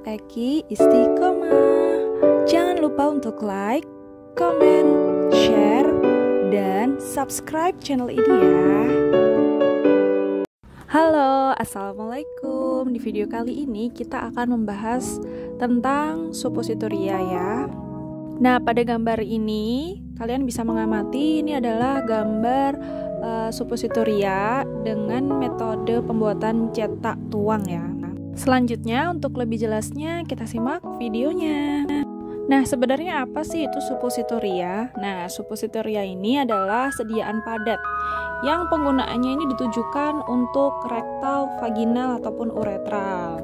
Eki Istiqomah. Jangan lupa untuk like, comment, share, dan subscribe channel ini ya. Halo, assalamualaikum. Di video kali ini kita akan membahas tentang suppositoria ya. Nah, pada gambar ini kalian bisa mengamati ini adalah gambar suppositoria dengan metode pembuatan cetak tuang ya. Selanjutnya, untuk lebih jelasnya kita simak videonya. Nah, sebenarnya apa sih itu suppositoria? Nah, suppositoria ini adalah sediaan padat yang penggunaannya ini ditujukan untuk rektal, vaginal, ataupun uretral.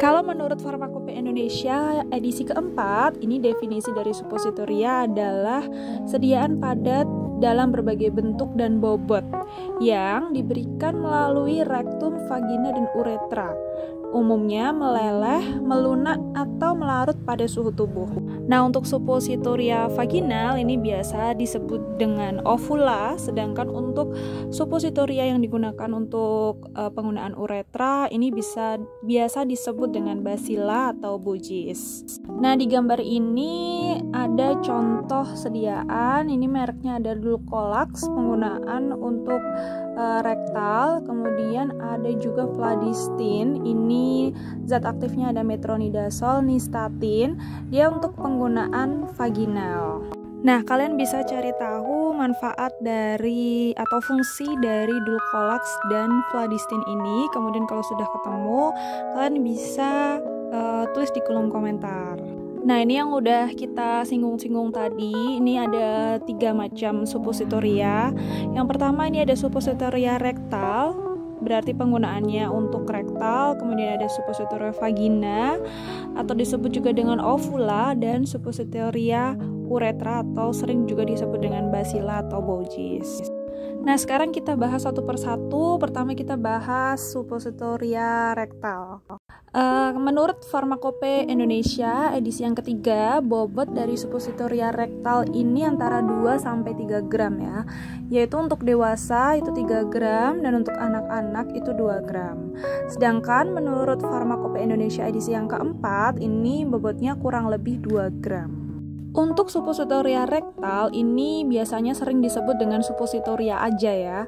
Kalau menurut Farmakope Indonesia edisi keempat, ini definisi dari suppositoria adalah sediaan padat dalam berbagai bentuk dan bobot yang diberikan melalui rektum, vagina, dan uretra. Umumnya meleleh, melunak, atau melarut pada suhu tubuh. Nah, untuk suppositoria vaginal ini biasa disebut dengan ovula, sedangkan untuk suppositoria yang digunakan untuk penggunaan uretra ini biasa disebut dengan basila atau bujis. Nah, di gambar ini ada contoh sediaan, ini mereknya ada Dulcolax, penggunaan untuk rektal, kemudian ada juga Pladistin, ini zat aktifnya ada metronidazol, nystatin, dia untuk penggunaan vaginal. Nah, kalian bisa cari tahu manfaat dari atau fungsi dari Dulcolax dan Pladistin ini, kemudian kalau sudah ketemu, kalian bisa tulis di kolom komentar. Nah, ini yang udah kita singgung-singgung tadi, ini ada 3 macam suppositoria. Yang pertama ini ada suppositoria rektal, berarti penggunaannya untuk rektal, kemudian ada suppositoria vagina, atau disebut juga dengan ovula, dan suppositoria uretra, atau sering juga disebut dengan basila atau bujis. Nah, sekarang kita bahas satu persatu. Pertama kita bahas suppositoria rektal. Menurut Farmakope Indonesia edisi yang ketiga, bobot dari suppositoria rektal ini antara 2-3 gram ya. Yaitu untuk dewasa itu 3 gram dan untuk anak-anak itu 2 gram. Sedangkan menurut Farmakope Indonesia edisi yang keempat, ini bobotnya kurang lebih 2 gram. Untuk suppositoria rektal ini biasanya sering disebut dengan suppositoria aja ya.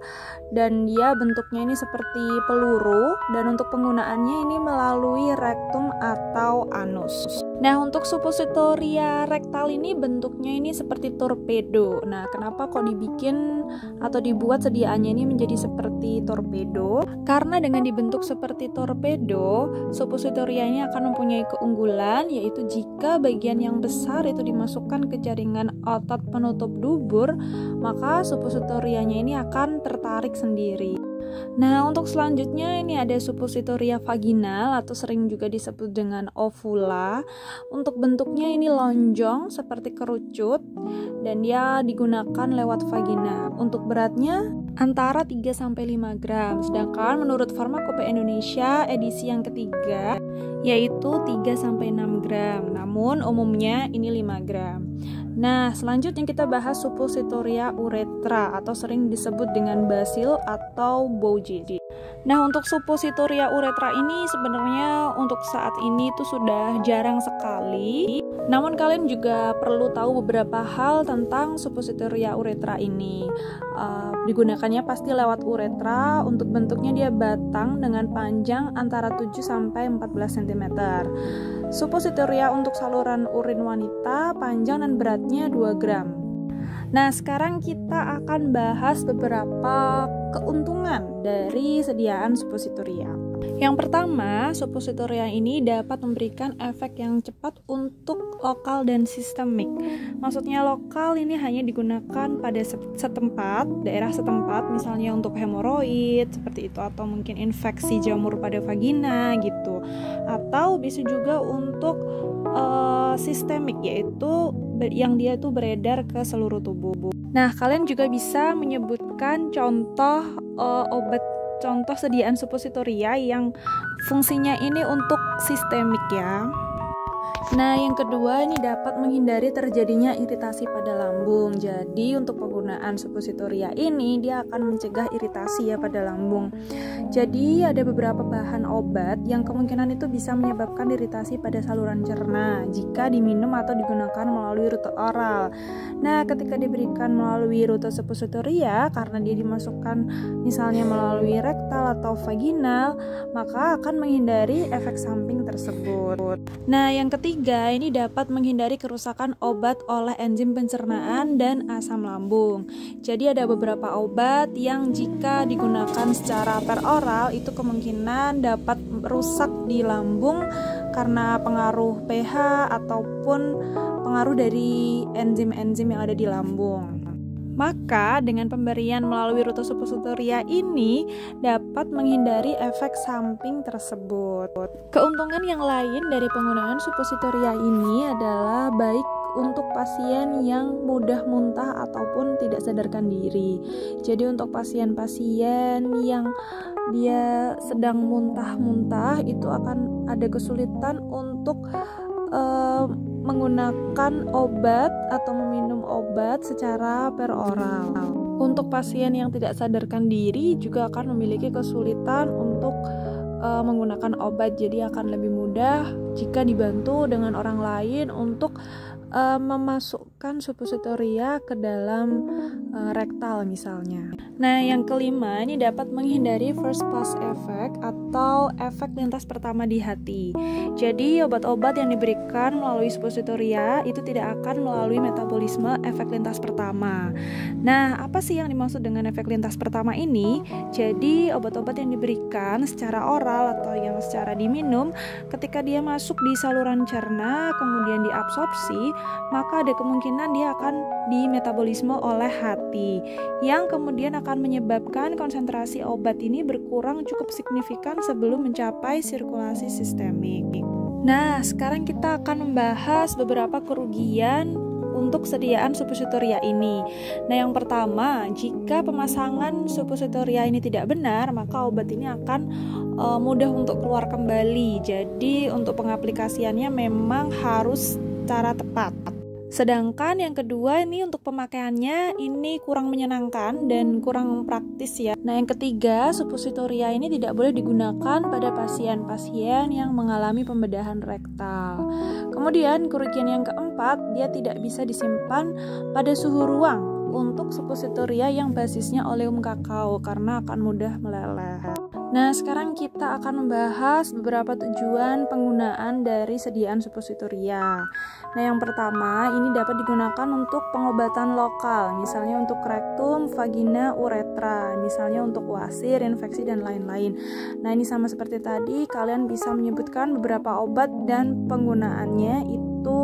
Dan dia bentuknya ini seperti peluru, dan untuk penggunaannya ini melalui rektum atau anus. Nah, untuk suppositoria rektal ini bentuknya ini seperti torpedo. Nah, kenapa kok dibikin atau dibuat sediaannya ini menjadi seperti torpedo? Karena dengan dibentuk seperti torpedo, suppositoria ini akan mempunyai keunggulan, yaitu jika bagian yang besar itu dimasukkan ke jaringan otot penutup dubur, maka suppositorianya ini akan tertarik sendiri. Nah, untuk selanjutnya ini ada suppositoria vaginal atau sering juga disebut dengan ovula. Untuk bentuknya ini lonjong seperti kerucut dan dia digunakan lewat vagina. Untuk beratnya antara 3-5 gram. Sedangkan menurut Farmakope Indonesia edisi yang ketiga yaitu 3-6 gram. Namun umumnya ini 5 gram. Nah, selanjutnya kita bahas suppositoria uretra atau sering disebut dengan basil atau bujis. Nah, untuk suppositoria uretra ini sebenarnya untuk saat ini itu sudah jarang sekali. Namun kalian juga perlu tahu beberapa hal tentang suppositoria uretra ini. Digunakannya pasti lewat uretra. Untuk bentuknya dia batang dengan panjang antara 7-14 cm. Suppositoria untuk saluran urin wanita panjang dan beratnya 2 gram. Nah, sekarang kita akan bahas beberapa keuntungan dari sediaan suppositoria. Yang pertama, suppositoria ini dapat memberikan efek yang cepat untuk lokal dan sistemik. Maksudnya lokal ini hanya digunakan pada daerah setempat, misalnya untuk hemoroid seperti itu, atau mungkin infeksi jamur pada vagina gitu. Atau bisa juga untuk sistemik, yaitu yang dia itu beredar ke seluruh tubuh. Nah, kalian juga bisa menyebutkan contoh contoh sediaan suppositoria yang fungsinya ini untuk sistemik ya. Nah, yang kedua ini dapat menghindari terjadinya iritasi pada lambung. Jadi untuk penggunaan suppositoria ini dia akan mencegah iritasi ya pada lambung. Jadi ada beberapa bahan obat yang kemungkinan itu bisa menyebabkan iritasi pada saluran cerna jika diminum atau digunakan melalui rute oral. Nah, ketika diberikan melalui rute suppositoria karena dia dimasukkan misalnya melalui rektal atau vaginal, maka akan menghindari efek samping tersebut. Nah, yang ketiga ini dapat menghindari kerusakan obat oleh enzim pencernaan dan asam lambung. Jadi ada beberapa obat yang jika digunakan secara peroral itu kemungkinan dapat rusak di lambung karena pengaruh pH ataupun pengaruh dari enzim-enzim yang ada di lambung. Maka dengan pemberian melalui rute suppositoria ini dapat menghindari efek samping tersebut. Keuntungan yang lain dari penggunaan suppositoria ini adalah baik untuk pasien yang mudah muntah ataupun tidak sadarkan diri. Jadi untuk pasien-pasien yang dia sedang muntah-muntah itu akan ada kesulitan untuk menggunakan obat atau meminum obat secara peroral. Untuk pasien yang tidak sadarkan diri juga akan memiliki kesulitan untuk menggunakan obat, jadi akan lebih mudah jika dibantu dengan orang lain untuk memasukkan suppositoria ke dalam rektal misalnya. Nah, yang kelima ini dapat menghindari first pass effect atau efek lintas pertama di hati. Jadi obat-obat yang diberikan melalui suppositoria itu tidak akan melalui metabolisme efek lintas pertama. Nah, apa sih yang dimaksud dengan efek lintas pertama ini? Jadi obat-obat yang diberikan secara oral atau yang secara diminum ketika dia masuk di saluran cerna kemudian diabsorpsi, maka ada kemungkinan dia akan dimetabolisme oleh hati yang kemudian akan menyebabkan konsentrasi obat ini berkurang cukup signifikan sebelum mencapai sirkulasi sistemik. Nah, sekarang kita akan membahas beberapa kerugian untuk sediaan suppositoria ini. Nah, yang pertama, jika pemasangan suppositoria ini tidak benar, maka obat ini akan mudah untuk keluar kembali. Jadi, untuk pengaplikasiannya memang harus secara tepat. Sedangkan yang kedua ini untuk pemakaiannya ini kurang menyenangkan dan kurang praktis ya. Nah, yang ketiga, suppositoria ini tidak boleh digunakan pada pasien-pasien yang mengalami pembedahan rektal. Kemudian kerugian yang keempat, dia tidak bisa disimpan pada suhu ruang untuk suppositoria yang basisnya oleum kakao karena akan mudah meleleh. Nah, sekarang kita akan membahas beberapa tujuan penggunaan dari sediaan suppositoria. Nah, yang pertama, ini dapat digunakan untuk pengobatan lokal, misalnya untuk rektum, vagina, uretra, misalnya untuk wasir, infeksi, dan lain-lain. Nah, ini sama seperti tadi, kalian bisa menyebutkan beberapa obat dan penggunaannya itu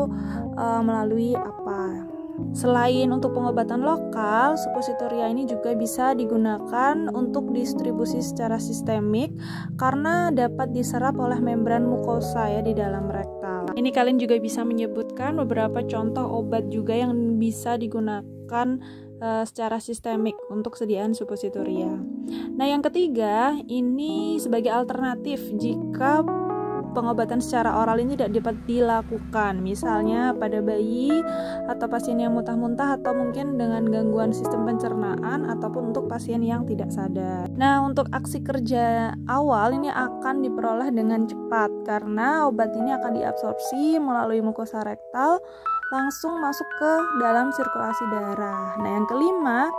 melalui apa. Selain untuk pengobatan lokal, suppositoria ini juga bisa digunakan untuk distribusi secara sistemik karena dapat diserap oleh membran mukosa ya di dalam rektal. Ini kalian juga bisa menyebutkan beberapa contoh obat juga yang bisa digunakan secara sistemik untuk sediaan suppositoria. Nah, yang ketiga, ini sebagai alternatif jika pengobatan secara oral ini tidak dapat dilakukan, misalnya pada bayi atau pasien yang muntah-muntah atau mungkin dengan gangguan sistem pencernaan ataupun untuk pasien yang tidak sadar. Nah, untuk aksi kerja awal ini akan diperoleh dengan cepat karena obat ini akan diabsorpsi melalui mukosa rektal langsung masuk ke dalam sirkulasi darah. Nah, yang kelima,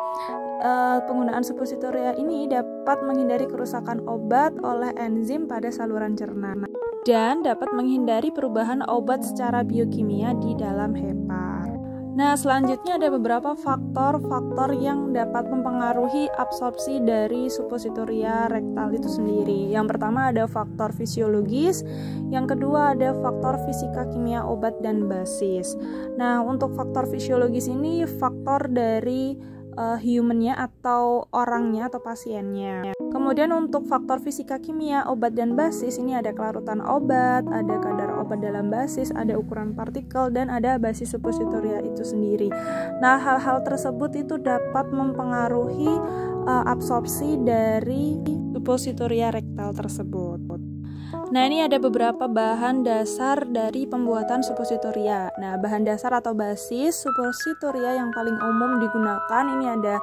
penggunaan suppositoria ini dapat menghindari kerusakan obat oleh enzim pada saluran cerna dan dapat menghindari perubahan obat secara biokimia di dalam hepar. Nah, selanjutnya ada beberapa faktor-faktor yang dapat mempengaruhi absorpsi dari suppositoria rektal itu sendiri. Yang pertama ada faktor fisiologis, yang kedua ada faktor fisika kimia obat dan basis. Nah, untuk faktor fisiologis ini faktor dari humannya atau orangnya atau pasiennya. Kemudian untuk faktor fisika kimia obat dan basis ini ada kelarutan obat, ada kadar obat dalam basis, ada ukuran partikel, dan ada basis suppositoria itu sendiri. Nah, hal-hal tersebut itu dapat mempengaruhi absorpsi dari suppositoria rektal tersebut. Nah, ini ada beberapa bahan dasar dari pembuatan suppositoria. Nah, bahan dasar atau basis suppositoria yang paling umum digunakan ini ada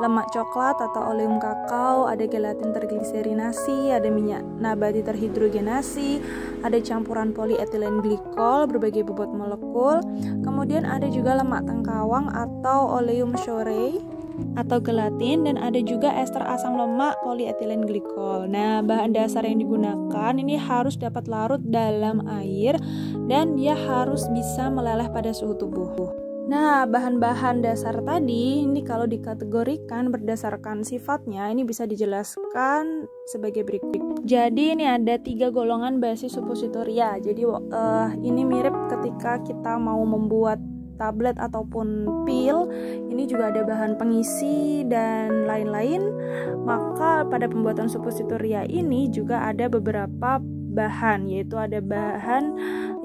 lemak coklat atau oleum kakao, ada gelatin tergliserinasi, ada minyak nabati terhidrogenasi, ada campuran polietilen glikol berbagai bobot molekul, kemudian ada juga lemak tengkawang atau oleum shorey atau gelatin, dan ada juga ester asam lemak polietilen glikol. Nah, bahan dasar yang digunakan ini harus dapat larut dalam air dan dia harus bisa meleleh pada suhu tubuh. Nah, bahan-bahan dasar tadi ini kalau dikategorikan berdasarkan sifatnya ini bisa dijelaskan sebagai berikut. Jadi ini ada 3 golongan basis suppositoria. Jadi ini mirip ketika kita mau membuat tablet ataupun pil, ini juga ada bahan pengisi dan lain-lain. Maka pada pembuatan suppositoria ini juga ada beberapa bahan, yaitu ada bahan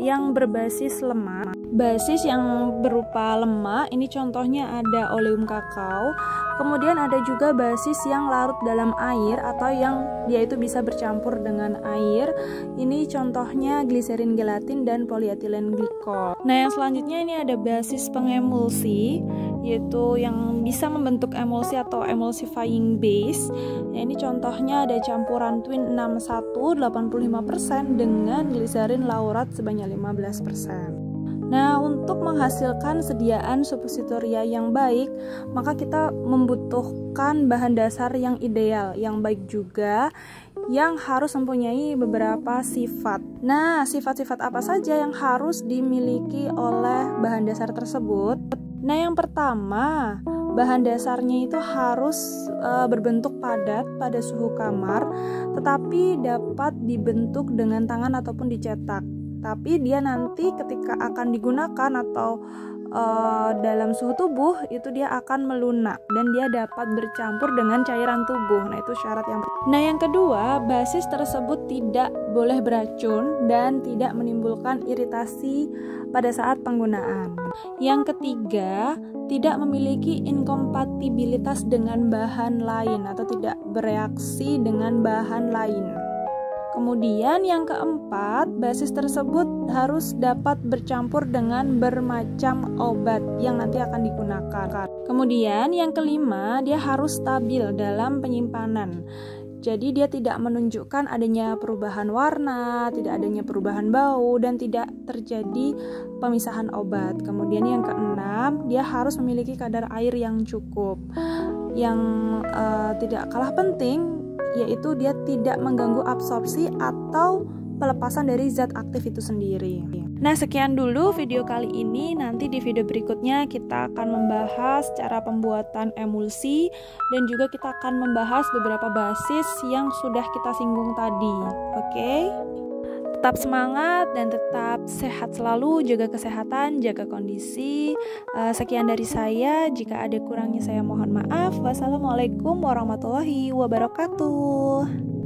yang berbasis lemak. Basis yang berupa lemak ini contohnya ada oleum kakao. Kemudian ada juga basis yang larut dalam air atau yang dia itu bisa bercampur dengan air. Ini contohnya gliserin gelatin dan polietilen glikol. Nah, yang selanjutnya ini ada basis pengemulsi, yaitu yang bisa membentuk emulsi atau emulsifying base. Nah, ini contohnya ada campuran twin 61 85% dengan gliserin laurat sebanyak 15%. Nah, untuk menghasilkan sediaan suppositoria yang baik, maka kita membutuhkan bahan dasar yang ideal, yang baik juga, yang harus mempunyai beberapa sifat. Nah, sifat-sifat apa saja yang harus dimiliki oleh bahan dasar tersebut? Nah, yang pertama, bahan dasarnya itu harus berbentuk padat pada suhu kamar, tetapi dapat dibentuk dengan tangan ataupun dicetak. Tapi dia nanti ketika akan digunakan atau dalam suhu tubuh itu dia akan melunak dan dia dapat bercampur dengan cairan tubuh. Nah, itu syarat yang pertama. Nah, yang kedua, basis tersebut tidak boleh beracun dan tidak menimbulkan iritasi pada saat penggunaan. Yang ketiga, tidak memiliki inkompatibilitas dengan bahan lain atau tidak bereaksi dengan bahan lain. Kemudian yang keempat, basis tersebut harus dapat bercampur dengan bermacam obat yang nanti akan digunakan. Kemudian yang kelima, dia harus stabil dalam penyimpanan. Jadi dia tidak menunjukkan adanya perubahan warna, tidak adanya perubahan bau, dan tidak terjadi pemisahan obat. Kemudian yang keenam, dia harus memiliki kadar air yang cukup. Yang tidak kalah penting yaitu dia tidak mengganggu absorpsi atau pelepasan dari zat aktif itu sendiri. Nah, sekian dulu video kali ini. Nanti di video berikutnya kita akan membahas cara pembuatan emulsi dan juga kita akan membahas beberapa basis yang sudah kita singgung tadi. Oke? Tetap semangat dan tetap sehat selalu, jaga kesehatan, jaga kondisi. Sekian dari saya, jika ada kurangnya saya mohon maaf. Wassalamualaikum warahmatullahi wabarakatuh.